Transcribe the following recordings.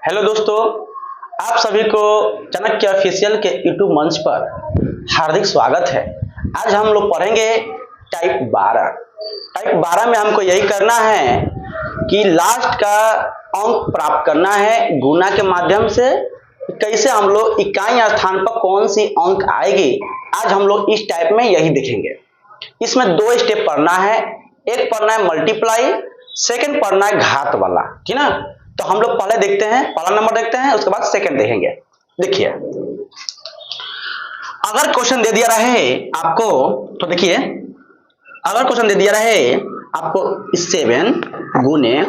Hello दोस्तों, आप सभी को चाणक्य ऑफिशियल के यूट्यूब मंच पर हार्दिक स्वागत है। आज हम लोग पढ़ेंगे टाइप 12। टाइप 12 में हमको यही करना है कि लास्ट का अंक प्राप्त करना है गुणा के माध्यम से। कैसे हम लोग इकाई स्थान पर कौन सी अंक आएगी, आज हम लोग इस टाइप में यही देखेंगे। इसमें दो स्टेप पढ़ना है, एक पढ़ना है मल्टीप्लाई, सेकंड पढ़ना है घात वाला, ठीक ना। तो हम लोग पहले देखते हैं, पहला नंबर देखते हैं, उसके बाद सेकंड देखेंगे। देखिए, अगर क्वेश्चन दे दिया रहे आपको, तो देखिए अगर क्वेश्चन दे दिया रहे आपको 7 गुने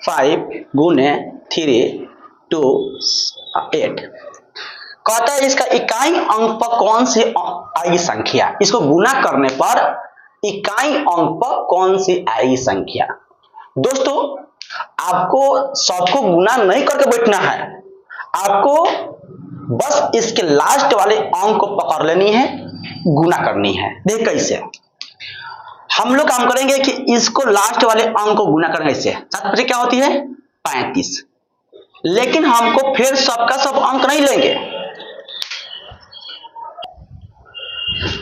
5 गुने 3 2 8 कहता है इसका इकाई अंक पर कौन सी आएगी संख्या। इसको गुना करने पर इकाई अंक पर कौन सी आएगी संख्या। दोस्तों, आपको सबको गुना नहीं करके बैठना है, आपको बस इसके लास्ट वाले अंक को पकड़ लेनी है, गुना करनी है। देख कैसे हम लोग काम करेंगे कि इसको लास्ट वाले अंक को गुना करेंगे। इससे 7 क्या होती है 35, लेकिन हमको फिर सबका सब अंक नहीं लेंगे।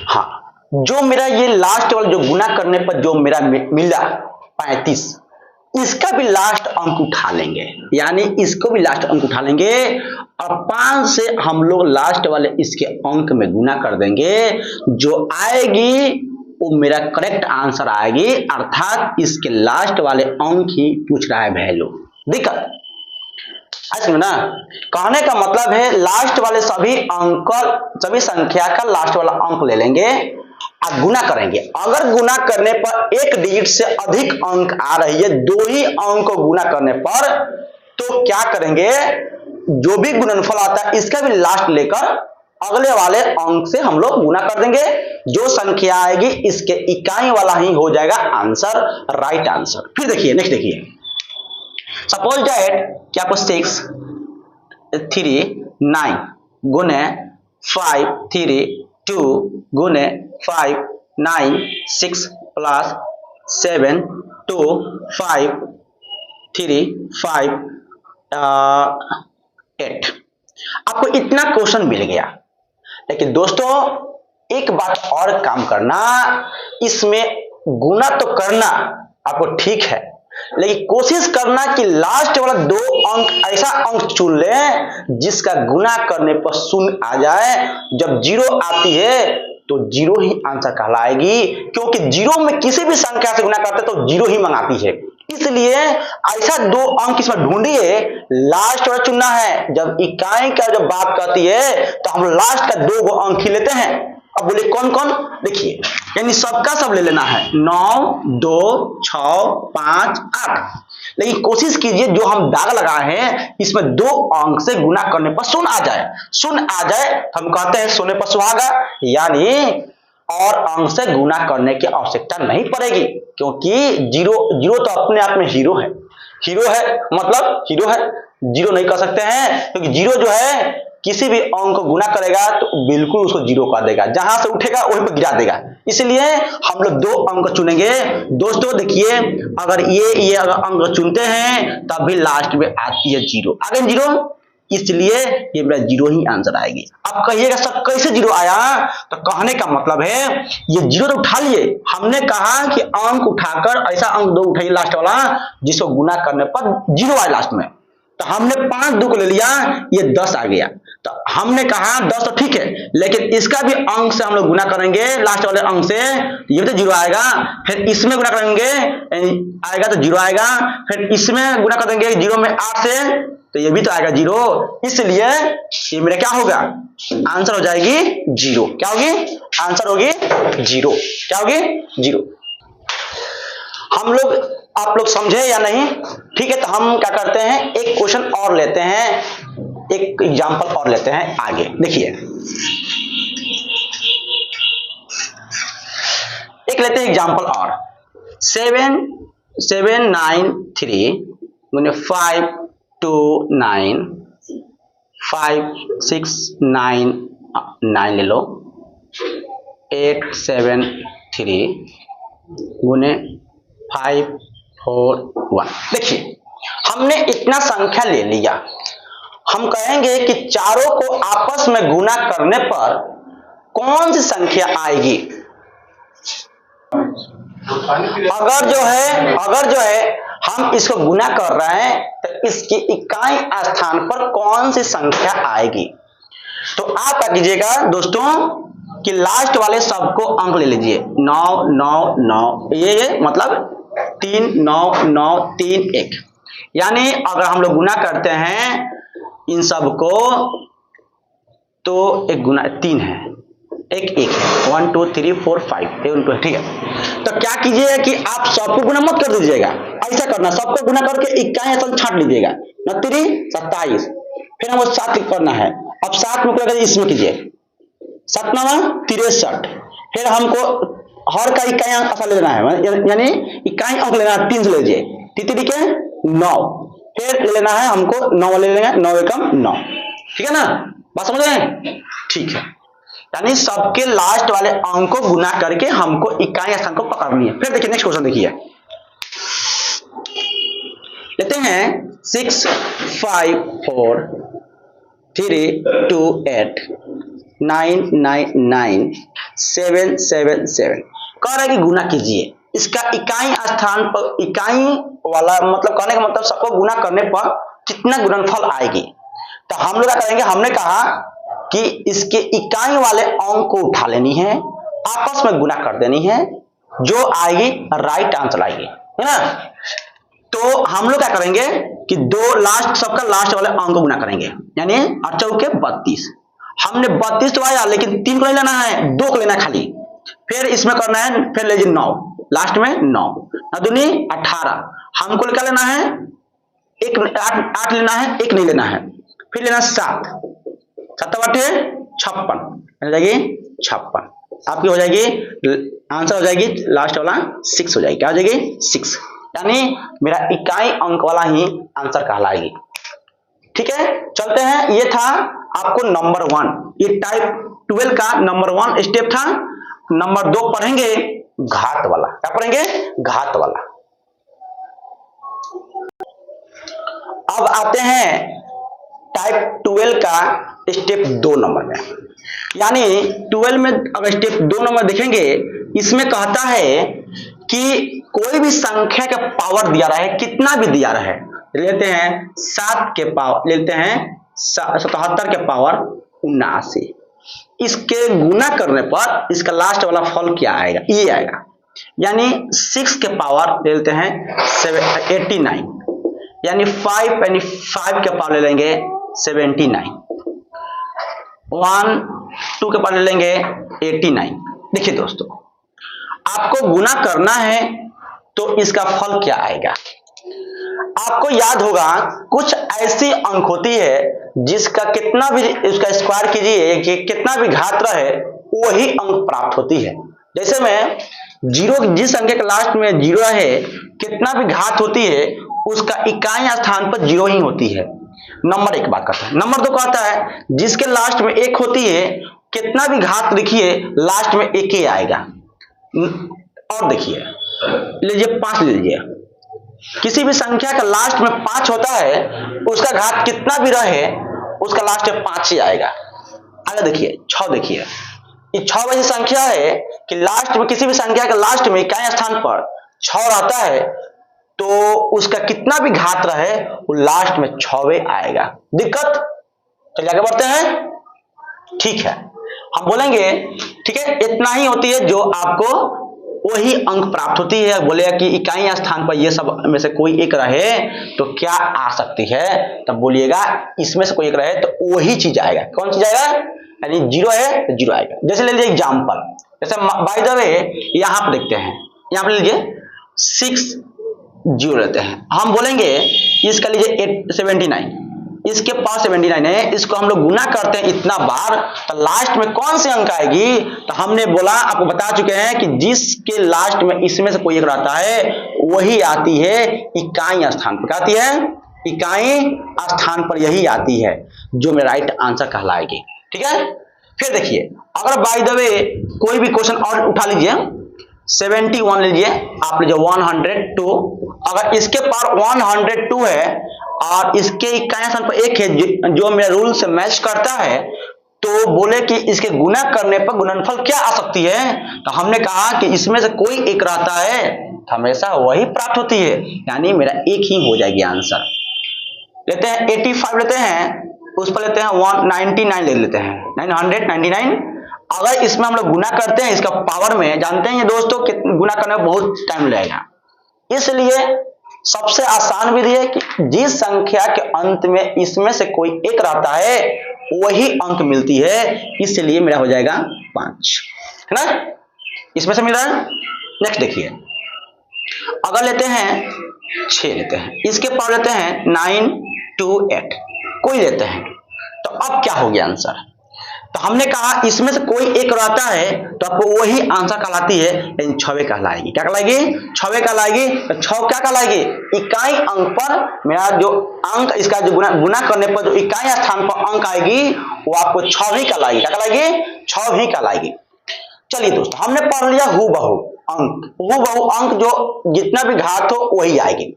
हाँ, जो मेरा ये लास्ट वाला जो गुना करने पर जो मेरा मिला 35, इसका भी लास्ट अंक उठा लेंगे, यानी इसको भी लास्ट अंक उठा लेंगे और 5 से हम लोग लास्ट वाले इसके अंक में गुना कर देंगे। जो आएगी वो मेरा करेक्ट आंसर आएगी, अर्थात इसके लास्ट वाले अंक ही पूछ रहा है वैल्यू। दिक्कत इसमें ना, कहने का मतलब है लास्ट वाले सभी अंक, सभी संख्या का लास्ट वाला अंक ले लेंगे और गुना करेंगे। अगर गुना करने पर एक डिजिट से अधिक अंक आ रही है, 2 ही अंक को गुना करने पर, तो क्या करेंगे, जो भी गुणनफल आता है इसका भी लास्ट लेकर अगले वाले अंक से हम लोग गुना कर देंगे। जो संख्या आएगी इसके इकाई वाला ही हो जाएगा आंसर, राइट आंसर। फिर देखिए नेक्स्ट, देखिए सपोज दैट कि आपको 6 3 9 गुने 5 3 2 गुने 5 9 6 प्लस 7 2 5 3 5 8। आपको इतना क्वेश्चन मिल गया। लेकिन दोस्तों एक बात और काम करना, इसमें गुना तो करना आपको ठीक है, लेकिन कोशिश करना कि लास्ट वाला 2 अंक ऐसा अंक चुन ले जिसका गुना करने पर 0 आ जाए। जब 0 आती है तो 0 ही आंसर कहलाएगी, क्योंकि 0 में किसी भी संख्या से गुना करते तो 0 ही मंगाती है। इसलिए ऐसा 2 अंक इसमें ढूंढिए, लास्ट वाला चुनना है। जब इकाई का जब बात करती है तो हम लास्ट का 2 अंक ही लेते हैं। अब बोले कौन कौन, देखिए यानी सबका सब ले लेना है, 9 2 6 5 8। लेकिन कोशिश कीजिए जो हम दाग लगाए हैं इसमें 2 अंक से गुना करने पर 0 आ जाए। 0 आ जाए तो हम कहते हैं सोने पर सुहागा, यानी और अंक से गुना करने की आवश्यकता नहीं पड़ेगी, क्योंकि 0 तो अपने आप में हीरो है। हीरो है मतलब हीरो है, 0 नहीं कर सकते हैं, क्योंकि 0 जो है किसी भी अंक को गुना करेगा तो बिल्कुल उसको 0 कर देगा, जहां से उठेगा वहीं पर गिरा देगा। इसलिए हम लोग 2 अंक चुनेंगे। दोस्तों देखिए, अगर ये अगर अंक चुनते हैं तब भी लास्ट में आती है 0, आ गए 0, इसलिए ये मेरा 0 ही आंसर आएगी। अब कहिएगा सर कैसे 0 आया, तो कहने का मतलब है ये 0 तो उठा लिए, हमने कहा कि अंक उठाकर ऐसा अंक 2 उठाइए लास्ट वाला जिसको गुना करने पर 0 आए लास्ट में। तो हमने 5 2 को ले लिया, ये 10 आ गया। तो हमने कहा 10 तो ठीक है, लेकिन इसका भी अंक से हम लोग गुना करेंगे, लास्ट वाले अंक से, ये भी तो 0 आएगा। फिर इसमें गुना करेंगे आएगा तो 0 आएगा। फिर इसमें गुना कर देंगे 0 में 8 से, तो ये भी तो आएगा 0। इसलिए ये मेरा क्या होगा, आंसर हो जाएगी 0। क्या होगी, आंसर होगी 0। क्या होगी 0। हम लोग, आप लोग समझे या नहीं, ठीक है। तो हम क्या करते हैं, एक क्वेश्चन और लेते हैं, एक एग्जांपल और लेते हैं आगे। देखिए एक लेते हैं एग्जांपल और, 7 7 9 3 गुने 5 2 9 5 6 9 9 ले लो, 8 7 3 गुने 5 4 1। देखिए हमने इतना संख्या ले लिया, हम कहेंगे कि चारों को आपस में गुना करने पर कौन सी संख्या आएगी। अगर जो है हम इसको गुना कर रहे हैं तो इसकी इकाई स्थान पर कौन सी संख्या आएगी। तो आप क्या कीजिएगा दोस्तों कि लास्ट वाले सबको अंक ले लीजिए, 9 9 9, ये मतलब 3 9 9 3 1। यानी अगर हम लोग गुना करते हैं इन सबको तो एक गुना 3 है, एक है, 1 2 3 4 5 1 2, ठीक है। तो क्या कीजिएगा कि आप सबको गुना मत कर दीजिएगा, ऐसा करना सबको गुना करके इकाई स्थान छांट लीजिएगा। 29 27, फिर हमको 7 करना है। अब 7 में करके इसमें कीजिए, 7 9 63, फिर हमको हर का इकाई अंक ले लेना है, यानी इकाई अंक लेना है 3 से लीजिए, 3 के 9, फिर ले लेना है हमको 9 ले लेंगे, 9 एकम 9, ठीक है ना, बात समझ रहे? ठीक है, यानी सबके लास्ट वाले अंक को गुना करके हमको इकाई स्थान को पकड़नी है। फिर देखिए नेक्स्ट क्वेश्चन देखिए, लेते हैं 6 5 4 3 2 8 9 9 9 7 7 7। कह रहा है कि गुना कीजिए, इसका इकाई स्थान पर इकाई वाला मतलब कहने का मतलब सबको गुना करने पर कितना गुणनफल आएगी। तो हम लोग क्या करेंगे, हमने कहा कि इसके इकाई वाले अंक को उठा लेनी है, आपस में गुना कर देनी है, जो आएगी राइट आंसर आएगी, है ना। तो हम लोग क्या करेंगे कि सबका लास्ट वाले अंक को गुना करेंगे, यानी 8 चौके 32। हमने 32 तो आया लेकिन 3 को नहीं लेना है, 2 को लेना है खाली। फिर इसमें करना है, फिर लीजिए 9, लास्ट में 9 दूनी 18, हमको क्या लेना है, 8 लेना है, 1 नहीं लेना है, फिर लेना 7 7 8 56, हो जाएगी 56, आपकी हो जाएगी आंसर हो जाएगी लास्ट वाला 6 हो जाएगी, क्या हो जाएगी 6, यानी मेरा इकाई अंक वाला ही आंसर कहलाएगी। ठीक है, चलते हैं, ये था आपको नंबर 1, ये टाइप 12 का नंबर 1 स्टेप था। नंबर 2 पढ़ेंगे घात वाला, क्या पढ़ेंगे, घात वाला। अब आते हैं टाइप 12 का स्टेप 2 नंबर में, यानी 12 में अगर स्टेप 2 नंबर देखेंगे, इसमें कहता है कि कोई भी संख्या का पावर दिया रहा है, कितना भी दिया रहा है, लेते हैं 7 के पावर, लेते हैं 77 के पावर 79, इसके गुना करने पर इसका लास्ट वाला फल क्या आएगा, ये आएगा, यानी 6 के पावर लेते हैं 89, यानी 5 के पावर ले लेंगे 79, 1 2 के पावर ले लेंगे 89। देखिए दोस्तों, आपको गुना करना है तो इसका फल क्या आएगा। आपको याद होगा कुछ ऐसी अंक होती है जिसका कितना भी उसका स्क्वायर कीजिए कि कितना भी घात रहे वही अंक प्राप्त होती है। जैसे में 0, जिस संख्या के लास्ट में 0 है, कितना भी घात होती है उसका इकाई स्थान पर 0 ही होती है। नंबर 1 बात करता है। नंबर 2 कहता है जिसके लास्ट में 1 होती है, कितना भी घात लिखिए लास्ट में 1 ही आएगा। और देखिए, लीजिए 5 ले लीजिए, किसी भी संख्या का लास्ट में 5 होता है, उसका घात कितना भी रहे उसका लास्ट में 5 ही आएगा। आगे देखिए 6, देखिए ये 6 वैसी संख्या है कि लास्ट में किसी भी संख्या के लास्ट में इकाई स्थान पर 6 रहता है, तो उसका कितना भी घात रहे वो लास्ट में 6 आएगा। दिक्कत? चलिए आगे बढ़ते हैं। ठीक है, हम बोलेंगे ठीक है, इतना ही होती है जो आपको वही अंक प्राप्त होती है। बोलेगा कि इकाई स्थान पर ये सब में से कोई एक रहे तो क्या आ सकती है, तब बोलिएगा इसमें से कोई एक रहे तो वही चीज आएगा। कौन चीज आएगा, यानी 0 है तो 0 आएगा। जैसे ले लीजिए एग्जाम्पल, जैसे बाय द वे यहां पर देखते हैं, यहां पर लीजिए 6 0 लेते हैं, हम बोलेंगे इसका लीजिए 79, इसके पास 79 है, इसको हम लोग गुना करते हैं इतना बार, तो लास्ट में कौन सी अंक आएगी। तो हमने बोला, आपको बता चुके हैं कि जिसके लास्ट में इसमें से कोई एक रहता है वही आती है इकाई स्थान पर। आती है इकाई स्थान पर, यही आती है जो मेरा राइट आंसर कहलाएगी। ठीक है, फिर देखिए, अगर बाय द वे कोई भी क्वेश्चन और उठा लीजिए, 71 लीजिए, आप लीजिए 102। अगर इसके पावर 102 है और इसके इकाई स्थान पर 1 है जो मेरा रूल से मैच करता है, तो बोले कि इसके गुना करने पर गुणनफल क्या आ सकती है, तो हमने कहा कि इसमें से कोई एक रहता है तो हमेशा वही प्राप्त होती है, यानी मेरा एक ही हो जाएगी आंसर। लेते हैं 85 लेते हैं, उस पर लेते हैं 199 ले लेते हैं, 999। अगर इसमें हम लोग गुना करते हैं इसका पावर में, जानते हैं ये दोस्तों कि गुना करने में बहुत टाइम लगेगा, इसलिए सबसे आसान विधि है कि जिस संख्या के अंत में इसमें से कोई एक रहता है वही अंक मिलती है, इसलिए मेरा हो जाएगा 5, है ना, इसमें से मिल रहा है। नेक्स्ट देखिए, अगर लेते हैं 6 लेते हैं, इसके पावर लेते हैं 928, कोई लेते हैं, तो अब क्या हो गया आंसर, तो हमने कहा इसमें से कोई एक रहता है तो आपको वही आंसर कहलाती है, लेकिन 6 कहलाएगी। क्या कहलाएगी? 6 कहलाएगी। तो 6 क्या कहलाएगी? इकाई अंक पर मेरा जो अंक, इसका जो गुना करने पर जो इकाई स्थान पर अंक आएगी वो आपको 6 ही कहलाएगी। क्या कहलाएगी? 6 ही कहलाएगी। चलिए दोस्तों, हमने पढ़ लिया हूबहू अंक, हूबहू अंक जो जितना भी घात हो वही आएगी।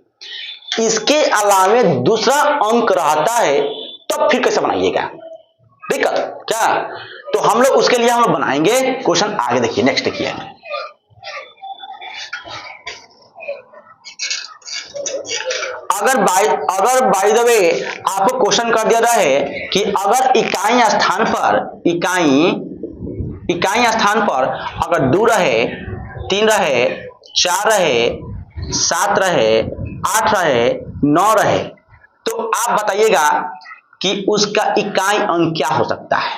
इसके अलावे दूसरा अंक रहता है तो फिर कैसे बनाइएगा, दिक्कत क्या, तो हम लोग उसके लिए हम लोग बनाएंगे क्वेश्चन। आगे देखिए, नेक्स्ट देखिए, अगर बाय द वे आपको क्वेश्चन कर दिया है कि अगर इकाई स्थान पर अगर 2 रहे, 3 रहे, 4 रहे, 7 रहे, 8 रहे, 9 रहे, तो आप बताइएगा कि उसका इकाई अंक क्या हो सकता है।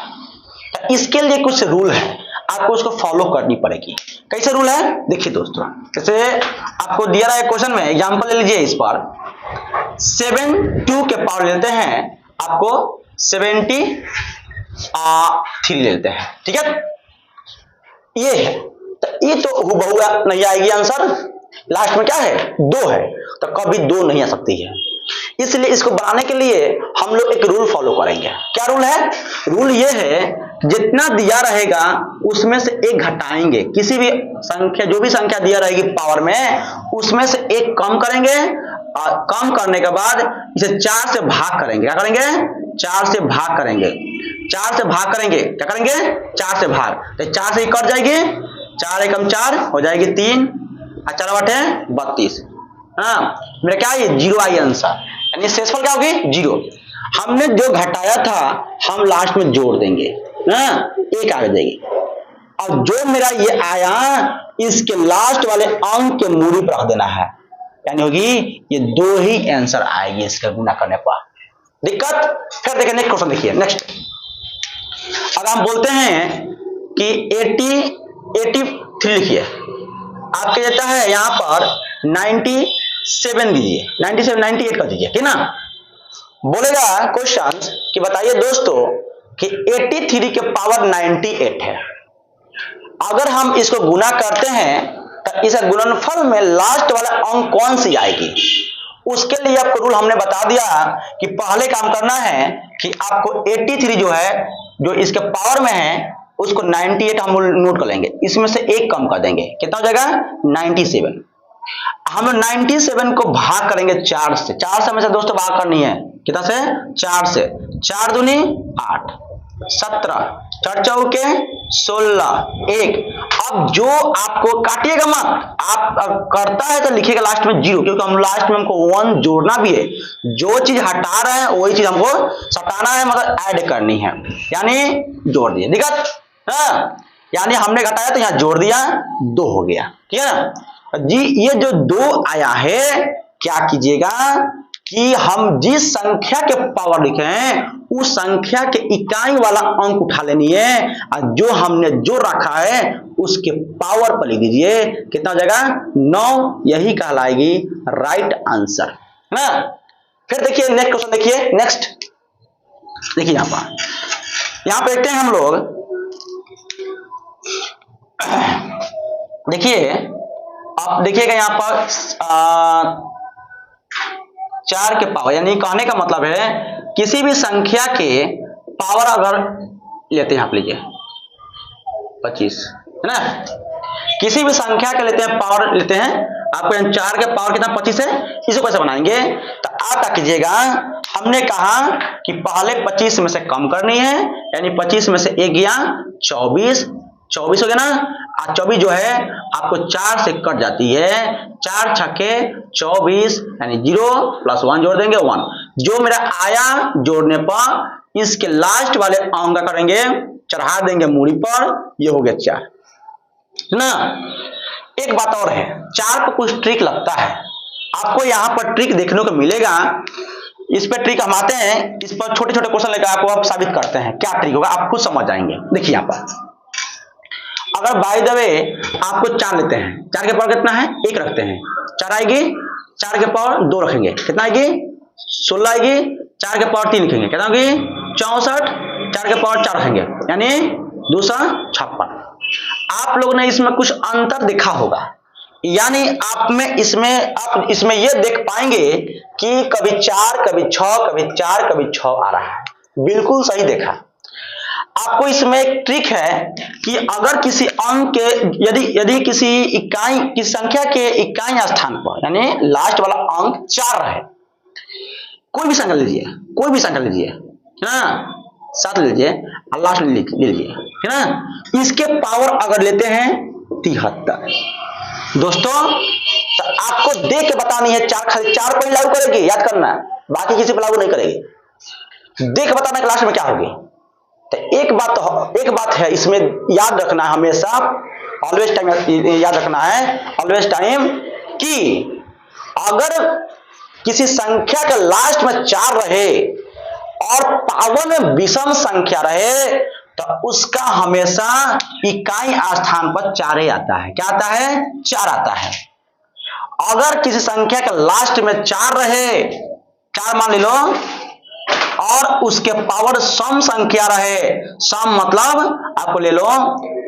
तो इसके लिए कुछ रूल है, आपको उसको फॉलो करनी पड़ेगी। कैसे रूल है देखिए दोस्तों, जैसे आपको दिया रहा है क्वेश्चन में, एग्जांपल ले लीजिए, इस पर 72 के पावर लेते हैं, आपको 73 लेते हैं, ठीक है, ये है, तो ये तो हूबहू नहीं आएगी आंसर, लास्ट में क्या है 2 है, तो कभी 2 नहीं आ सकती है। इसलिए इसको बनाने के लिए हम लोग एक रूल फॉलो करेंगे। क्या रूल है? रूल ये है, जितना दिया रहेगा उसमें से 1 घटाएंगे, किसी भी संख्या, जो भी संख्या दिया रहेगी पावर में, उसमें से 1 कम करेंगे, और कम करने के बाद इसे 4 से भाग करेंगे। क्या करेंगे? 4 से भाग करेंगे, 4 से भाग करेंगे, क्या करेंगे? 4 से भाग, तो 4 से कट जाएगी, 4 एकम 4 हो जाएगी 3, 4 बटे 32, हाँ, मेरा क्या है 0 आई आंसर, यानी शेषफल क्या होगी 0। हमने जो घटाया था हम लास्ट में जोड़ देंगे, हाँ, 1 आ जाएगी, और जो मेरा ये आया इसके लास्ट वाले अंक के मूरी पर रख देना है, यानी होगी ये 2 ही आंसर आएगी इसका गुना करने पर। दिक्कत? फिर देखिए नेक्स्ट क्वेश्चन देखिए, नेक्स्ट अगर हम बोलते हैं कि 83 लिखिए, आपके देता है यहां पर 97 दीजिए, 98 कर दीजिए, ठीक ना। बोलेगा क्वेश्चन कि बताइए दोस्तों कि 83 के पावर 98 है, अगर हम इसको गुना करते हैं तो इस गुणनफल में लास्ट वाला अंक कौन सी आएगी। उसके लिए आपको रूल हमने बता दिया कि पहले काम करना है कि आपको 83 जो है, जो इसके पावर में है, उसको 98 हम नोट कर लेंगे, इसमें से 1 कम कर देंगे, कितना हो जाएगा 97। हम 97 को भाग करेंगे 4 से, 4 से हमें से दोस्तों भाग करनी है, कितना से 4 से, 4 दूनी 8, 17, 4 चौके 16, 1। अब जो आपको काटिएगा मत, आप करता है तो लिखिएगा लास्ट में 0, क्योंकि हम लास्ट में हमको 1 जोड़ना भी है, जो चीज हटा रहे हैं वही चीज हमको सटाना है, मगर ऐड करनी है, यानी जोड़ दिए। दिक्कत? हाँ, यानी हमने घटाया तो यहाँ जोड़ दिया, 2 हो गया, ठीक है ना जी। ये जो 2 आया है, क्या कीजिएगा कि हम जिस संख्या के पावर लिखे हैं उस संख्या के इकाई वाला अंक उठा लेनी है, और जो हमने जो रखा है उसके पावर पर लिख दीजिए, कितना हो जाएगा 9, यही कहलाएगी राइट आंसर ना। फिर देखिए नेक्स्ट क्वेश्चन देखिए, नेक्स्ट देखिए यहां पर देखते हैं हम लोग, देखिए आप देखिएगा यहां पर 4 के पावर, यानी कहने का मतलब है किसी भी संख्या के पावर अगर लेते हैं, आप लीजिए 25, है ना, किसी भी संख्या के लेते हैं, पावर लेते हैं, आपको 4 के पावर कितना 25 है, इसको कैसे बनाएंगे? तो आप क्या कीजिएगा, हमने कहा कि पहले 25 में से कम करनी है, यानी 25 में से 1 गया 24 हो गया ना। 24 जो है आपको 4 से कट जाती है, 4 छक्के 24 यानी 0 + 1 जोड़ देंगे 1। जो मेरा आया जोड़ने पर इसके लास्ट वाले अंक का करेंगे, चढ़ा देंगे मूड़ी पर, ये हो गया 4 ना। एक बात और है, 4 पर कुछ ट्रिक लगता है, आपको यहाँ पर ट्रिक देखने को मिलेगा। इस पर ट्रिक हम आते हैं, इस पर छोटे छोटे क्वेश्चन लेकर आपको आप साबित करते हैं क्या ट्रिक होगा, आप खुद समझ जाएंगे। देखिए यहाँ पर अगर बाय द वे आपको 4 लेते हैं, 4 के पावर कितना है 1 रखते हैं, 4 आएगी, 4 के पावर 2 रखेंगे, कितना आएगी 16 आएगी, 4 के पावर 3 लिखेंगे, कितना होगी 64, 4 के पावर 4 रखेंगे, यानी 256। आप लोग ने इसमें कुछ अंतर देखा होगा, यानी आप इसमें ये देख पाएंगे कि कभी 4 कभी 6 कभी 4 कभी 6 आ रहा है, बिल्कुल सही देखा। आपको इसमें एक ट्रिक है कि अगर किसी अंक के यदि किसी संख्या के इकाई स्थान पर, यानी लास्ट वाला अंक 4 रहे, कोई भी संख्या लीजिए है ना, 7 लीजिए और लास्ट ले लीजिए है ना, इसके पावर अगर लेते हैं 73, दोस्तों तो आपको देख के बतानी है, 4 पर लागू करेगी, याद करना, बाकी किसी पर लागू नहीं करेगी, देख बताना क्लास में क्या होगी। तो एक बात है इसमें याद रखना है, हमेशा ऑलवेज टाइम याद रखना है, ऑलवेज टाइम, कि अगर किसी संख्या के लास्ट में 4 रहे और पावर में विषम संख्या रहे तो उसका हमेशा इकाई स्थान पर 4 ही आता है। क्या आता है? 4 आता है। अगर किसी संख्या के लास्ट में 4 रहे, 4 मान ले लो, और उसके पावर सम संख्या रहे, सम मतलब आपको ले लो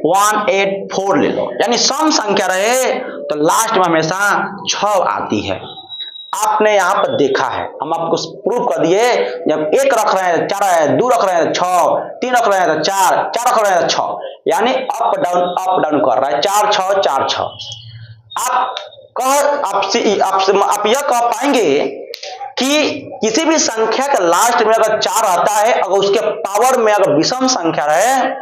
184 ले लो, यानी सम संख्या रहे तो लास्ट में हमेशा 6 आती है। आपने यहां पर देखा है, हम आपको प्रूफ कर दिए, जब 1 रख रहे हैं 4 है, 2 रख रहे हैं 6, 3 रख रहे हैं तो 4, 4 रख रहे हैं 6, यानी अप डाउन कर रहा है, 4 6 4 6। आप यह कह पाएंगे कि किसी भी संख्या के लास्ट में अगर 4 आता है, अगर उसके पावर में अगर विषम संख्या रहे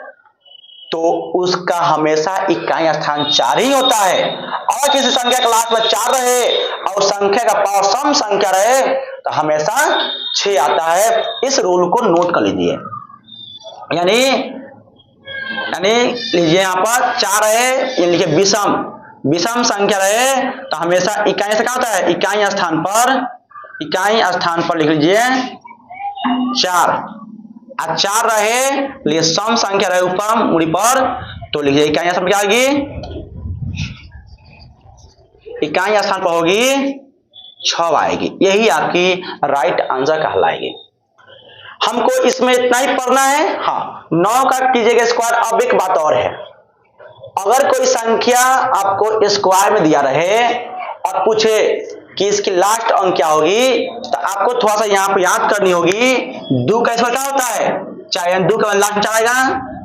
तो उसका हमेशा इकाई स्थान 4 ही होता है। और किसी संख्या के लास्ट में 4 रहे और संख्या का पावर सम संख्या रहे तो हमेशा 6 आता है। इस रूल को नोट कर लीजिए, यानी लीजिए यहां पर 4 है, ये लिखिए विषम संख्या रहे तो हमेशा इकाई से क्या होता है, इकाई स्थान पर लिख लीजिए 4, और 4 रहे लिए सम संख्या रहे ऊपर मुड़ी पर तो लिखिए इकाई स्थान पर क्या होगी, इकाई स्थान पर होगी 6 आएगी। यही आपकी राइट आंसर कहलाएगी। हमको इसमें इतना ही पढ़ना है। हाँ, 9 का कीजिएगा स्क्वायर। अब एक बात और है, अगर कोई संख्या आपको स्क्वायर में दिया रहे और पूछे कि इसकी लास्ट अंक क्या होगी, तो आपको थोड़ा सा यहाँ पे याद करनी होगी। 2 का स्क्वायर क्या होता है, 4, 2 का लास्ट में 4 आएगा,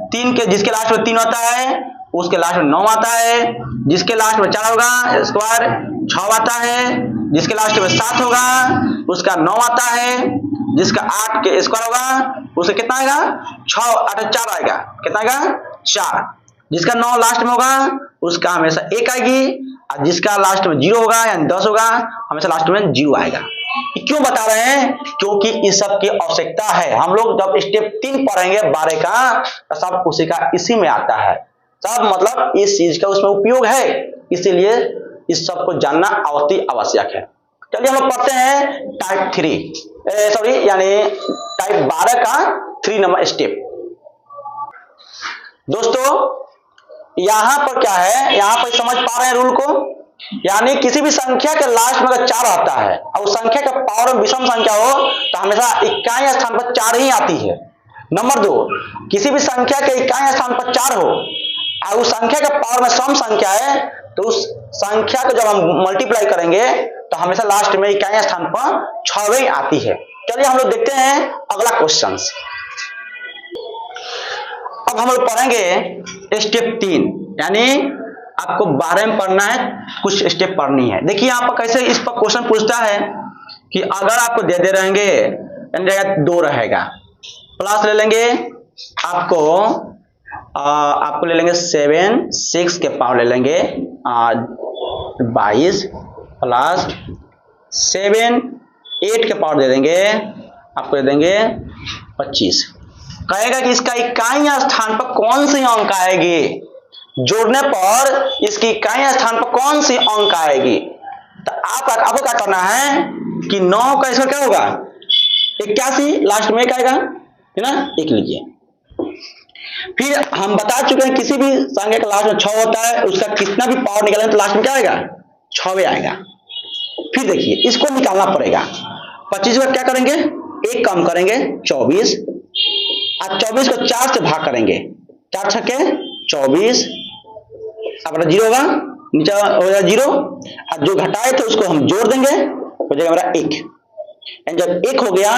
3 के जिसके लास्ट में 3 आता है उसके लास्ट में 9 आता है, जिसके लास्ट में 4 होगा स्क्वायर 6 आता है, जिसके लास्ट में 7 होगा उसका 9 आता है, जिसका 8 के स्क्वायर होगा उसका कितना आएगा 6 8 4 आएगा, कितना आएगा 4, जिसका 9 लास्ट में होगा उसका हमेशा 1 आएगी, और जिसका लास्ट में 0 होगा यानी 10 होगा हमेशा लास्ट में 0 आएगा। क्यों बता रहे हैं, क्योंकि इस सब की आवश्यकता है। हम लोग जब स्टेप 3 पढ़ेंगे 12 का तो सब उसी का इसी में आता है, सब मतलब इस चीज का उसमें उपयोग है, इसीलिए इस सब को जानना अति आवश्यक है। चलिए हम लोग पढ़ते हैं टाइप 3 यानी टाइप 12 का 3 नंबर स्टेप। दोस्तों यहां पर क्या है, यहां पर समझ पा रहे हैं रूल को, यानी किसी भी संख्या के लास्ट में अगर 4 आता है और उस संख्या का पावर में विषम संख्या हो तो हमेशा इकाई स्थान पर 4 ही आती है। नंबर 2, किसी भी संख्या के इकाई स्थान पर 4 हो और उस संख्या का पावर में सम संख्या है तो उस संख्या को जब हम मल्टीप्लाई करेंगे तो हमेशा लास्ट में इकाई स्थान पर 6 ही आती है। चलिए हम लोग देखते हैं अगला क्वेश्चन। अब हम लोग पढ़ेंगे स्टेप 3 यानी आपको 12 में पढ़ना है, कुछ स्टेप पढ़नी है। देखिए यहाँ पर कैसे इस पर क्वेश्चन पूछता है कि अगर आपको दे रहेंगे 2 रहेगा, प्लस ले लेंगे आपको ले लेंगे 7, 6 के पावर ले लेंगे 22 प्लस 7, 8 के पावर दे देंगे, आपको दे देंगे 25। कहेगा कि इसका इकाई स्थान पर कौन सी अंक आएगी, जोड़ने पर इसकी इकाई स्थान पर कौन सी अंक आएगी। तो आपको क्या करना है कि 9 का इसका क्या होगा 81, लास्ट में एक आएगा, है ना, एक लीजिए। फिर हम बता चुके हैं किसी भी संख्या का लास्ट में 6 होता है, उसका कितना भी पावर निकालेंगे तो लास्ट में क्या आएगा 6 आएगा। फिर देखिए इसको निकालना पड़ेगा। 25 का क्या करेंगे, एक कम करेंगे 24, और 24 को 4 से भाग करेंगे, 4 छक्के 24, अब 0 होगा, नीचे हो जाएगा 0, और जो घटाए थे उसको हम जोड़ देंगे, हो जाएगा हमारा 1। जब 1 हो गया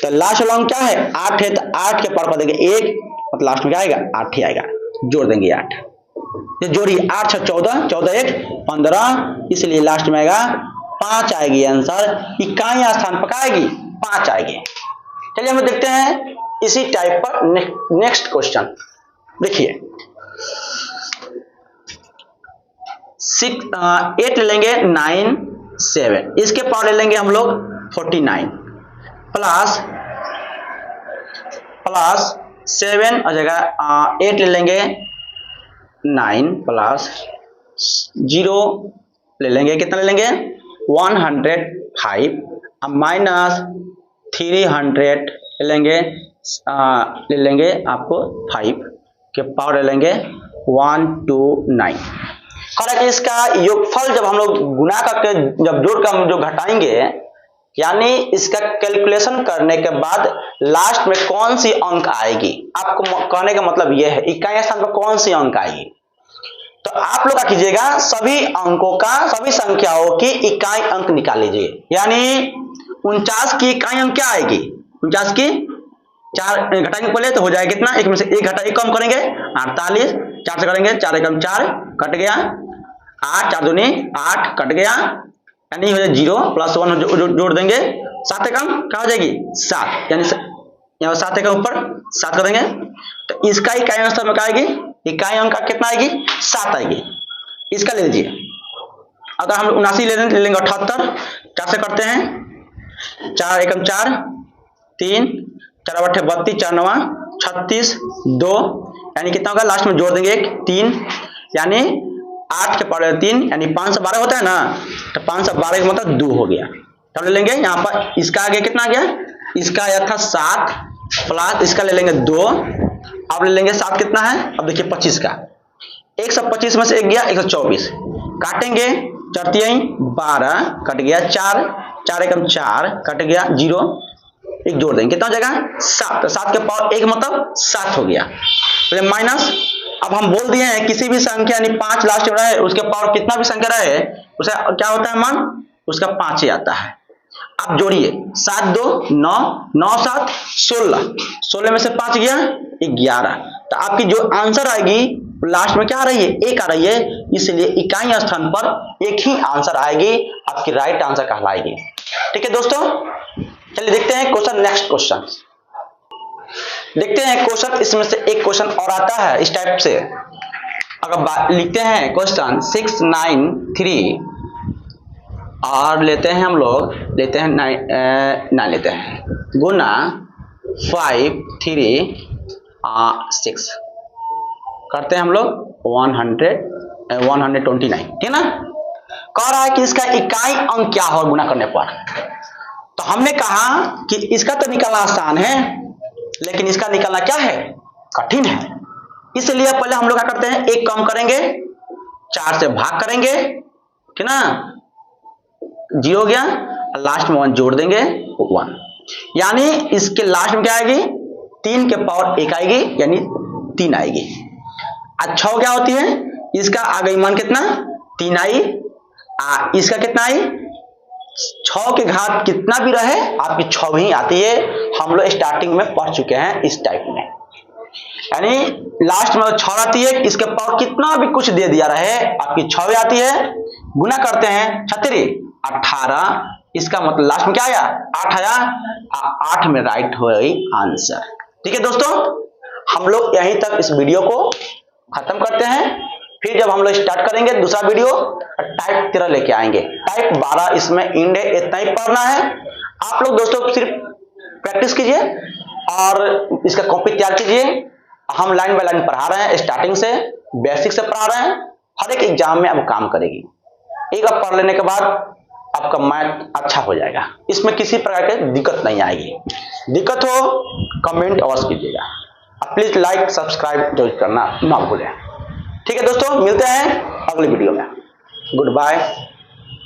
तो लास्ट वाला क्या है 8 है, तो 8 के पावर पर देंगे 1, मतलब लास्ट में क्या आएगा 8 ही आएगा, जोड़ देंगे 8। ये जोड़िए 8 6 14, 14 1 15, इसलिए लास्ट में आएगा 5 आएगी आंसर। इकाई स्थान पर आएगी 5 आएगी। चलिए हम देखते हैं इसी टाइप पर नेक्स्ट क्वेश्चन। देखिए 8 ले लेंगे 9 7, इसके पावर ले लेंगे हम लोग 49 प्लस 7 आ जाएगा 8 ले लेंगे 9 प्लस 0 ले लेंगे, कितना ले लेंगे 105, अब माइनस 300 ले लेंगे आपको 5 के पावर ले लेंगे 129। हालांकि इसका योगफल जब हम लोग गुना करके जब जोड़ कर जो घटाएंगे, यानी इसका कैलकुलेशन करने के बाद लास्ट में कौन सी अंक आएगी, आपको कहने का मतलब यह है इकाई स्थान पर कौन सी अंक आएगी। तो आप लोग क्या कीजिएगा, सभी अंकों का, सभी संख्याओं की इकाई अंक निकाल लीजिए। यानी 49 की इकाई अंक क्या आएगी, 49 की 4 घटाएंगे पहले तो हो जाएगा कितना, एक में से एक घटा, एक कम करेंगे 48, 4 से करेंगे 4 एकम 4 कट गया, 8 4 दूनी 8 कट गया, यानी हो जाए 0 प्लस 1 जोड़ देंगे, 7 एकम क्या हो जाएगी 7, यानी यहाँ 7 एकम ऊपर 7 करेंगे तो इसका इकाई अंक में क्या आएगी, इकाई अंक कितना आएगी 7 आएगी। इसका ले लीजिए, अगर हम 79 ले लेंगे 78, 4 से करते हैं 4 एकम 4 3 4 8 32 4 9 36 2, यानी कितना होगा लास्ट में जोड़ देंगे 1 3, यानी 8 के पावर 3 यानी 512 होता है ना, तो 512 का मतलब 2 हो गया। तब ले लेंगे यहाँ पर इसका आगे कितना आ गया, इसका आया था 7 प्लस इसका ले लेंगे 2, अब ले लेंगे 7 कितना है, अब देखिए 25 का 125 में से 1 गया 124, काटेंगे 4 3 12 कट गया 4 4 एकम 4 कट गया 0, एक जोड़ देंगे कितना हो जाएगा 7, 7 के पावर 1 मतलब 7 हो गया, तो माइनस। अब हम बोल दिए हैं किसी भी संख्या यानी 5 लास्ट में रहे उसके पावर कितना भी संख्या रहे उसे क्या होता है मान, उसका 5 ही आता है। आप जोड़िए 7 2 9 9 7 16, 16 में से 5 गया 11, तो आपकी जो आंसर आएगी लास्ट में क्या आ रही है 1 आ रही है, इसलिए इकाई स्थान पर एक ही आंसर आएगी, आपकी राइट आंसर कहलाएगी। ठीक है दोस्तों, चलिए देखते हैं क्वेश्चन, नेक्स्ट क्वेश्चन देखते हैं। क्वेश्चन इसमें से एक क्वेश्चन और आता है इस टाइप से, अगर लिखते हैं क्वेश्चन 693 और लेते हैं हम लोग लेते हैं 9 लेते हैं गुना 5 3 6 करते हैं हम लोग 129, ठीक ना। कह रहा है कि इसका इकाई अंक क्या हो गुना करने पर, तो हमने कहा कि इसका तो निकालना आसान है लेकिन इसका निकालना क्या है कठिन है, इसलिए पहले हम लोग क्या करते हैं, एक कम करेंगे 4 से भाग करेंगे, ठीक ना, 0 हो गया, लास्ट में 1 जोड़ देंगे 1, यानी इसके लास्ट में क्या आएगी 3 के पावर 1 आएगी, यानी 3 आएगी। अच्छा क्या होती है, इसका आ गई मान कितना 3 आई, इसका कितना आई 6 के घात कितना भी रहे आपकी 6 ही आती है, हम लोग स्टार्टिंग में पढ़ चुके हैं इस टाइप में। यानी लास्ट में 6 आती है, इसके पावर कितना भी कुछ दे दिया रहे आपकी 6 आती है। गुना करते हैं 36 18, इसका मतलब लास्ट में क्या आया 8 आया, 8 में राइट हो गई आंसर। ठीक है दोस्तों, हम लोग यहीं तक इस वीडियो को खत्म करते हैं। फिर जब हम लोग स्टार्ट करेंगे दूसरा वीडियो, टाइप 13 लेके आएंगे। टाइप 12 इसमें इंड है, इतना ही पढ़ना है। आप लोग दोस्तों सिर्फ प्रैक्टिस कीजिए और इसका कॉपी तैयार कीजिए। हम लाइन बाय लाइन पढ़ा रहे हैं, स्टार्टिंग से बेसिक से पढ़ा रहे हैं, हर एक एग्जाम में अब काम करेगी। एक बार पढ़ लेने के बाद आपका मैथ अच्छा हो जाएगा, इसमें किसी प्रकार की दिक्कत नहीं आएगी। दिक्कत हो कमेंट अवश्य कीजिएगा। प्लीज लाइक सब्सक्राइब जरूर करना ना भूलें। ठीक है दोस्तों, मिलते हैं अगले वीडियो में। Good bye.